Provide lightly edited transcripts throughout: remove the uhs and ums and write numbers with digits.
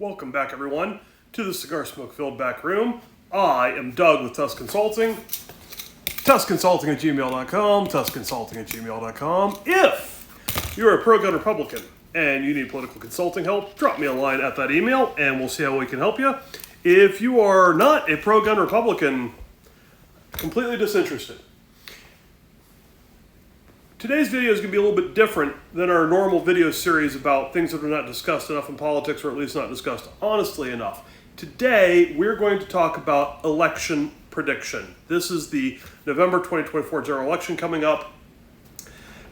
Welcome back, everyone, to the cigar smoke-filled back room. I am Doug with Tusk Consulting. TuskConsulting@gmail.com. TuskConsulting@gmail.com. If you're a pro-gun Republican and you need political consulting help, drop me a line at that email, and we'll see how we can help you. If you are not a pro-gun Republican, completely disinterested, today's video is going to be a little bit different than our normal video series about things that are not discussed enough in politics, or at least not discussed honestly enough. Today, we're going to talk about election prediction. This is the November 2024 general election coming up.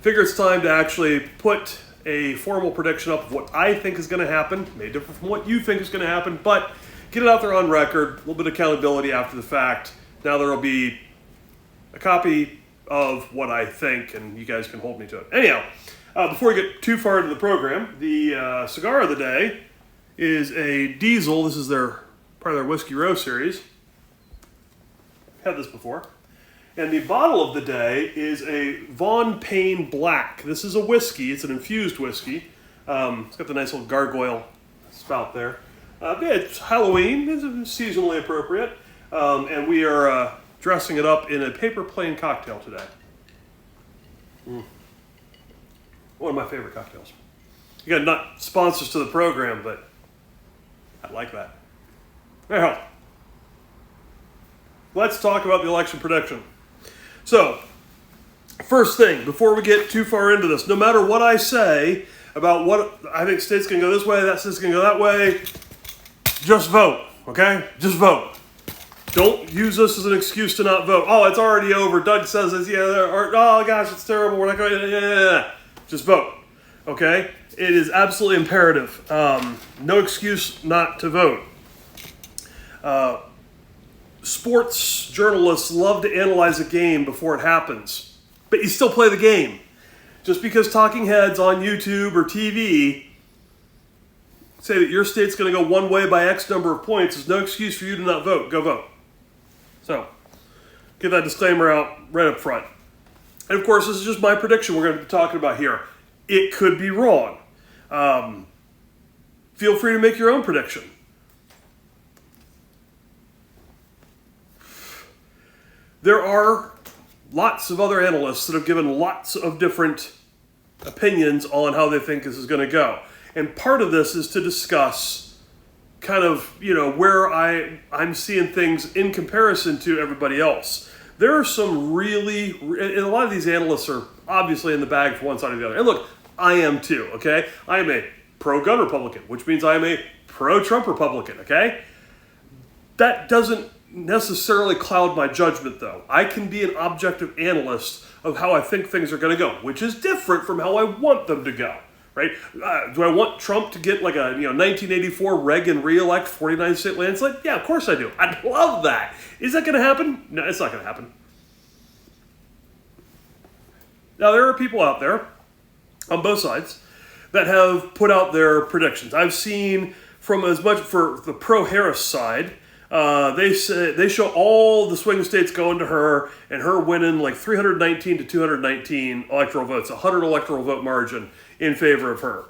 Figure it's time to actually put a formal prediction up of what I think is going to happen. May differ from what you think is going to happen, but get it out there on record, a little bit of accountability after the fact. Now there will be a copy of what I think, and you guys can hold me to it. Anyhow, before we get too far into the program, the cigar of the day is a Diesel. This is part of their Whiskey Row series. Had this before. And the bottle of the day is a Von Payne Black. This is a whiskey. It's an infused whiskey. It's got the nice little gargoyle spout there. Yeah, it's Halloween. It's seasonally appropriate. And we are dressing it up in a paper plane cocktail today. One of my favorite cocktails. Again, not sponsors to the program, but I like that. Anyhow, let's talk about the election prediction. So, first thing, before we get too far into this, no matter what I say about what I think state's going to go this way, that state's going to go that way, just vote, okay? Just vote. Don't use this as an excuse to not vote. Oh, it's already over. Doug says this. Oh gosh, it's terrible. We're not going to. Just vote. Okay? It is absolutely imperative. No excuse not to vote. Sports journalists love to analyze a game before it happens, but you still play the game. Just because talking heads on YouTube or TV say that your state's going to go one way by X number of points is no excuse for you to not vote. Go vote. So, get that disclaimer out right up front. And of course, this is just my prediction we're going to be talking about here. It could be wrong. Feel free to make your own prediction. There are lots of other analysts that have given lots of different opinions on how they think this is going to go. And part of this is to discuss kind of, where I'm seeing things in comparison to everybody else. There are some really, and a lot of these analysts are obviously in the bag for one side or the other. And look, I am too, okay? I am a pro-gun Republican, which means I am a pro-Trump Republican, okay? That doesn't necessarily cloud my judgment, though. I can be an objective analyst of how I think things are going to go, which is different from how I want them to go. Right? Do I want Trump to get like a 1984 Reagan re-elect 49 state landslide? Yeah, of course I do. I'd love that. Is that going to happen? No, it's not going to happen. Now, there are people out there on both sides that have put out their predictions. I've seen from as much for the pro-Harris side, they show all the swing states going to her and her winning like 319 to 219 electoral votes, 100 electoral vote margin in favor of her.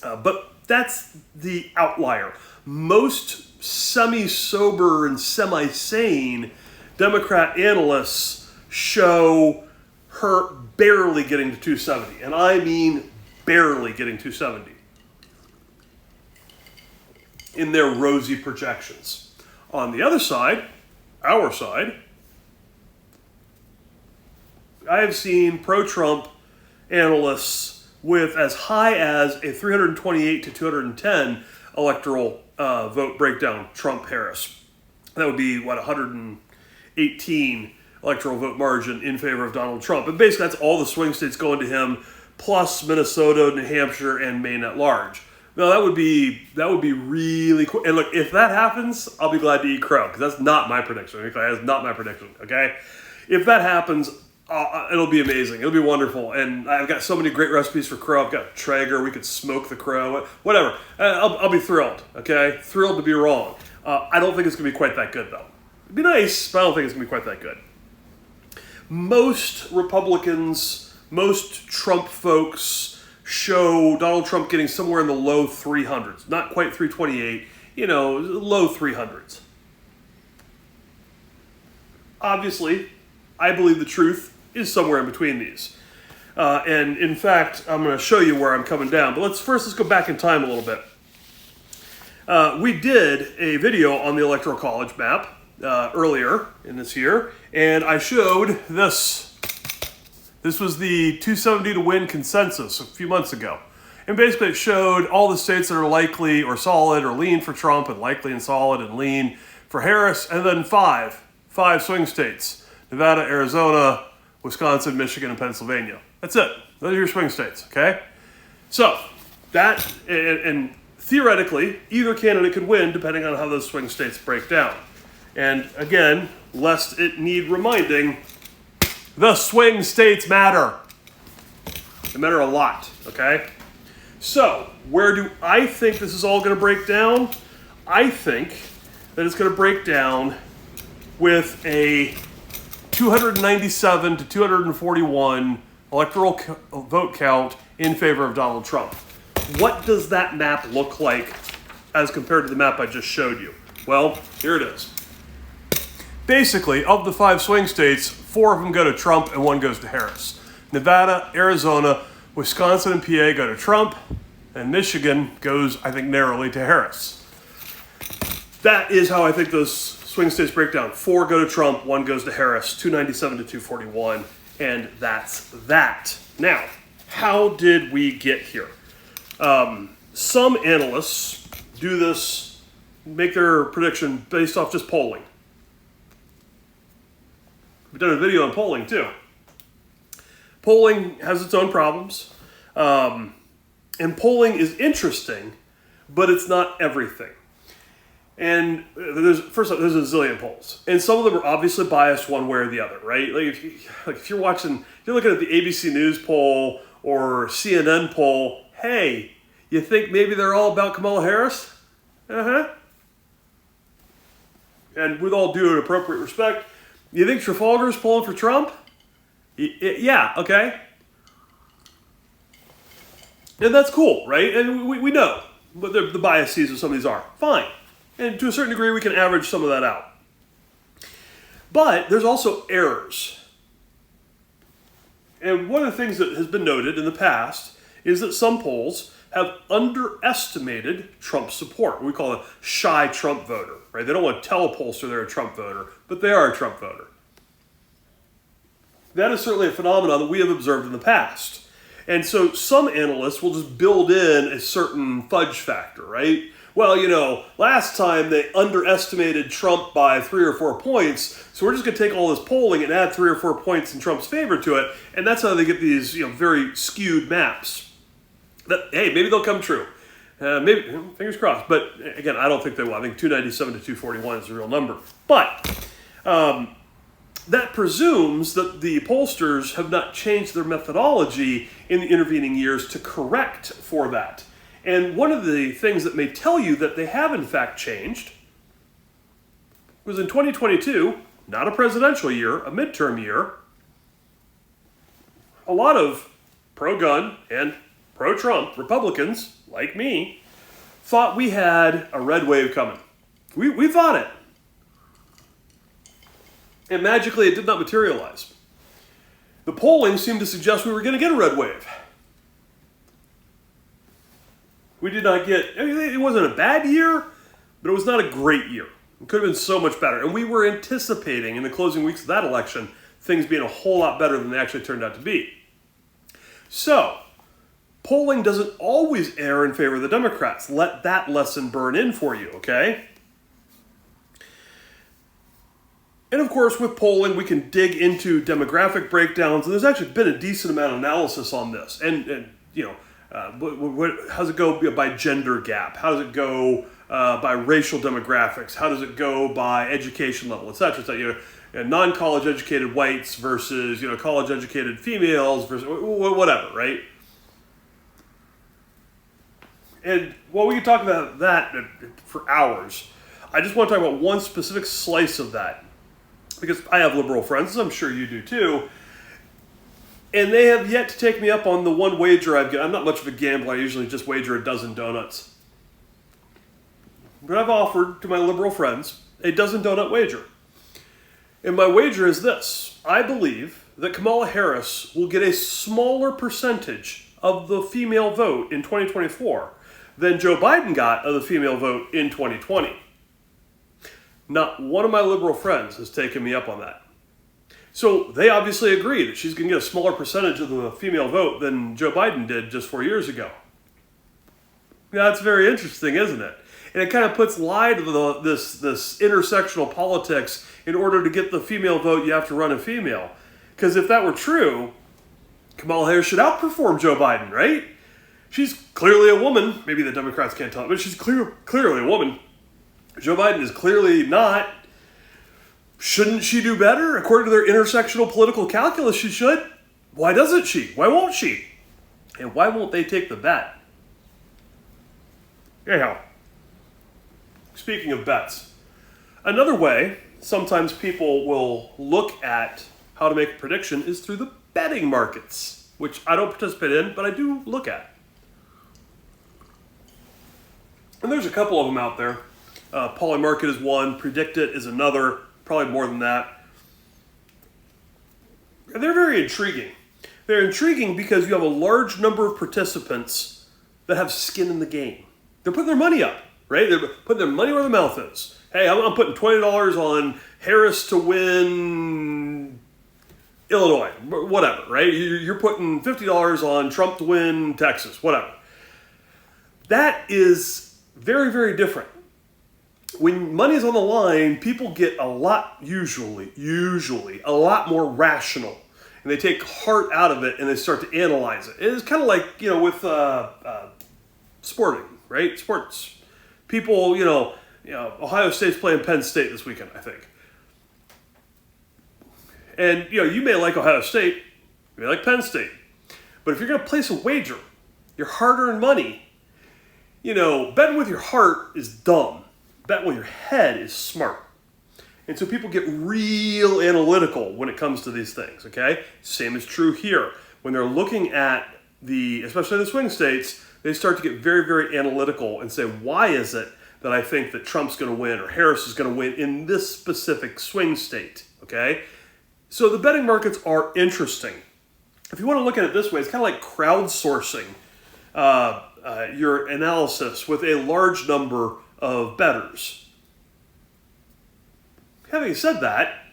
But that's the outlier. Most semi-sober and semi-sane Democrat analysts show her barely getting to 270. And I mean barely getting 270 in their rosy projections. On the other side, our side, I have seen pro-Trump analysts with as high as a 328 to 210 electoral vote breakdown, Trump-Harris. That would be, 118 electoral vote margin in favor of Donald Trump. And basically, that's all the swing states going to him, plus Minnesota, New Hampshire, and Maine at large. Now, that would be really cool. And look, if that happens, I'll be glad to eat crow, because that's not my prediction. That is not my prediction, okay? If that happens, it'll be amazing. It'll be wonderful. And I've got so many great recipes for crow. I've got Traeger. We could smoke the crow. Whatever. I'll be thrilled, okay? Thrilled to be wrong. I don't think it's going to be quite that good, though. It'd be nice, but I don't think it's going to be quite that good. Most Republicans, most Trump folks show Donald Trump getting somewhere in the low 300s, not quite 328, low 300s. Obviously, I believe the truth is somewhere in between these. And in fact, I'm going to show you where I'm coming down. But let's go back in time a little bit. We did a video on the Electoral College map earlier in this year, and I showed this. This was the 270 to win consensus a few months ago. And basically it showed all the states that are likely or solid or lean for Trump, and likely and solid and lean for Harris, and then five swing states: Nevada, Arizona, Wisconsin, Michigan, and Pennsylvania. That's it. Those are your swing states, okay? So that, and theoretically, either candidate could win depending on how those swing states break down. And again, lest it need reminding, the swing states matter. They matter a lot, okay? So, where do I think this is all going to break down? I think that it's going to break down with a 297 to 241 electoral vote count in favor of Donald Trump. What does that map look like as compared to the map I just showed you? Well, here it is. Basically, of the 5 swing states, 4 of them go to Trump and 1 goes to Harris. Nevada, Arizona, Wisconsin, and PA go to Trump, and Michigan goes, I think, narrowly to Harris. That is how I think those swing states break down. 4 go to Trump, 1 goes to Harris, 297 to 241, and that's that. Now, how did we get here? Some analysts do this, make their prediction based off just polling. We've done a video on polling too. Polling has its own problems. And polling is interesting, but it's not everything. And there's a zillion polls. And some of them are obviously biased one way or the other, right? If you're looking at the ABC News poll or CNN poll, hey, you think maybe they're all about Kamala Harris? Uh-huh. And with all due and appropriate respect, you think Trafalgar's polling for Trump? Yeah, okay. And that's cool, right? And we know what the biases of some of these are. Fine. And to a certain degree, we can average some of that out. But there's also errors. And one of the things that has been noted in the past is that some polls have underestimated Trump support. We call it a shy Trump voter, right? They don't want to tell a pollster they're a Trump voter, but they are a Trump voter. That is certainly a phenomenon that we have observed in the past. And so some analysts will just build in a certain fudge factor, right? Well, last time they underestimated Trump by 3 or 4 points, so we're just going to take all this polling and add 3 or 4 points in Trump's favor to it, and that's how they get these, very skewed maps. That, hey, maybe they'll come true. Maybe, fingers crossed. But again, I don't think they will. I think 297 to 241 is the real number. But that presumes that the pollsters have not changed their methodology in the intervening years to correct for that. And one of the things that may tell you that they have in fact changed was in 2022, not a presidential year, a midterm year, a lot of pro-gun and pro-Trump Republicans, like me, thought we had a red wave coming. We thought it. And magically, it did not materialize. The polling seemed to suggest we were going to get a red wave. We did not get, it wasn't a bad year, but it was not a great year. It could have been so much better. And we were anticipating in the closing weeks of that election, things being a whole lot better than they actually turned out to be. So, polling doesn't always err in favor of the Democrats. Let that lesson burn in for you, okay? And of course, with polling, we can dig into demographic breakdowns, and there's actually been a decent amount of analysis on this. And how does it go by gender gap? How does it go by racial demographics? How does it go by education level, et cetera? So, non-college educated whites versus, college educated females versus whatever, right? And while we can talk about that for hours, I just want to talk about one specific slice of that. Because I have liberal friends, as I'm sure you do too. And they have yet to take me up on the one wager I've got. I'm not much of a gambler. I usually just wager a dozen donuts. But I've offered to my liberal friends a dozen donut wager. And my wager is this. I believe that Kamala Harris will get a smaller percentage of the female vote in 2024 than Joe Biden got of the female vote in 2020. Not one of my liberal friends has taken me up on that. So they obviously agree that she's going to get a smaller percentage of the female vote than Joe Biden did just 4 years ago. That's very interesting, isn't it? And it kind of puts lie to this intersectional politics. In order to get the female vote, you have to run a female. Because if that were true, Kamala Harris should outperform Joe Biden, right? She's clearly a woman. Maybe the Democrats can't tell it, but she's clearly a woman. Joe Biden is clearly not. Shouldn't she do better? According to their intersectional political calculus, she should. Why doesn't she? Why won't she? And why won't they take the bet? Anyhow, speaking of bets, another way sometimes people will look at how to make a prediction is through the betting markets, which I don't participate in, but I do look at. And there's a couple of them out there. Polymarket is one, PredictIt is another, probably more than that. And they're very intriguing. They're intriguing because you have a large number of participants that have skin in the game. They're putting their money up, right? They're putting their money where their mouth is. Hey, I'm putting $20 on Harris to win Illinois, whatever, right? You're putting $50 on Trump to win Texas, whatever. That is very, very different. When money's on the line, people get usually a lot more rational. And they take heart out of it and they start to analyze it. It's kind of like, with sporting, right? Sports. People, Ohio State's playing Penn State this weekend, I think. And, you may like Ohio State, you may like Penn State. But if you're going to place a wager, your hard-earned money, betting with your heart is dumb. Betting with your head is smart. And so people get real analytical when it comes to these things, okay? Same is true here. When they're looking at especially the swing states, they start to get very, very analytical and say, why is it that I think that Trump's going to win or Harris is going to win in this specific swing state, okay? So the betting markets are interesting. If you want to look at it this way, it's kind of like crowdsourcing your analysis with a large number of bettors. Having said that,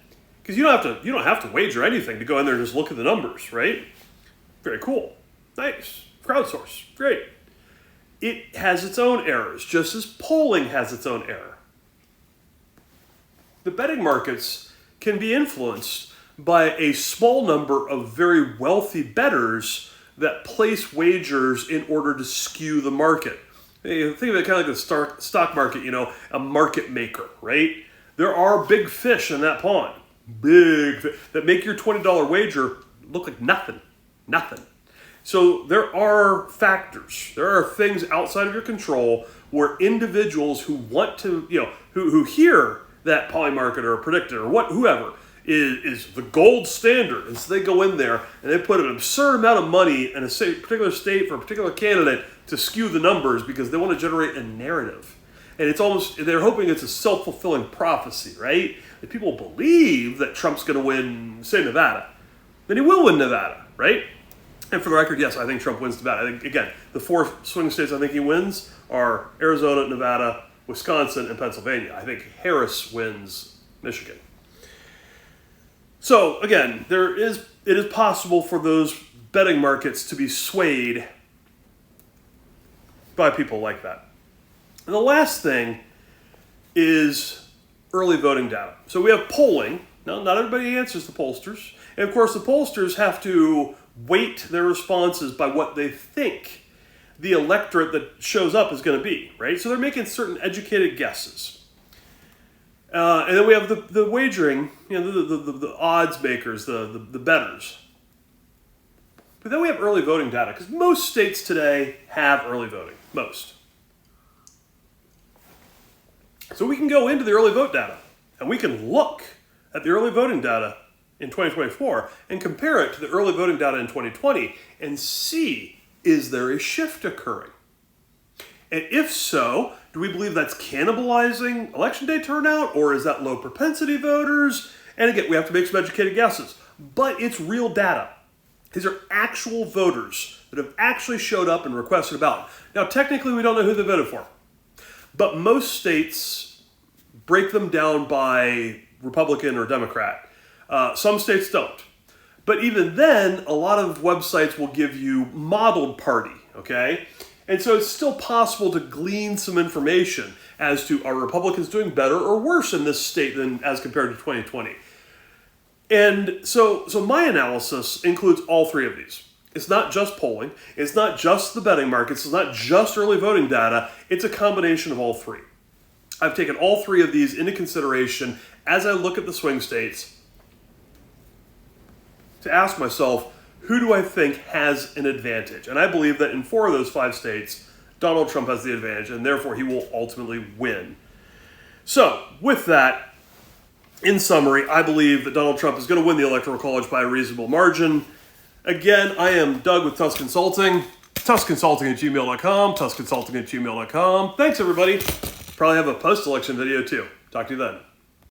because you don't have to wager anything to go in there and just look at the numbers, right? Very cool. Nice. Crowdsource. Great. It has its own errors, just as polling has its own error. The betting markets can be influenced by a small number of very wealthy bettors that place wagers in order to skew the market. Think of it kind of like the stock market, a market maker, right? There are big fish in that pond, big fish, that make your $20 wager look like nothing. So there are factors, there are things outside of your control where individuals who want to, who hear that Polymarket or PredictIt or whoever is the gold standard. And so they go in there and they put an absurd amount of money in a particular state for a particular candidate to skew the numbers because they want to generate a narrative. And they're hoping it's a self-fulfilling prophecy, right? That people believe that Trump's going to win, say, Nevada. Then he will win Nevada, right? And for the record, yes, I think Trump wins Nevada. I think, again, the 4 swing states I think he wins are Arizona, Nevada, Wisconsin, and Pennsylvania. I think Harris wins Michigan. So, again, it is possible for those betting markets to be swayed by people like that. And the last thing is early voting data. So we have polling. Now, not everybody answers the pollsters. And, of course, the pollsters have to weight their responses by what they think the electorate that shows up is going to be, right? So they're making certain educated guesses. And then we have the wagering, the odds makers, the bettors. But then we have early voting data, because most states today have early voting. Most. So we can go into the early vote data, and we can look at the early voting data in 2024 and compare it to the early voting data in 2020 and see, is there a shift occurring? And if so, do we believe that's cannibalizing election day turnout, or is that low propensity voters? And again, we have to make some educated guesses, but it's real data. These are actual voters that have actually showed up and requested a ballot. Now, technically, we don't know who they voted for, but most states break them down by Republican or Democrat. Some states don't. But even then, a lot of websites will give you modeled party, okay? And so it's still possible to glean some information as to, are Republicans doing better or worse in this state than as compared to 2020? And so my analysis includes all three of these. It's not just polling. It's not just the betting markets. It's not just early voting data. It's a combination of all three. I've taken all three of these into consideration as I look at the swing states to ask myself, who do I think has an advantage? And I believe that in 4 of those 5 states, Donald Trump has the advantage, and therefore he will ultimately win. So, with that, in summary, I believe that Donald Trump is going to win the Electoral College by a reasonable margin. Again, I am Doug with Tusk Consulting. TuskConsulting@gmail.com. TuskConsulting@gmail.com. Thanks, everybody. Probably have a post-election video, too. Talk to you then.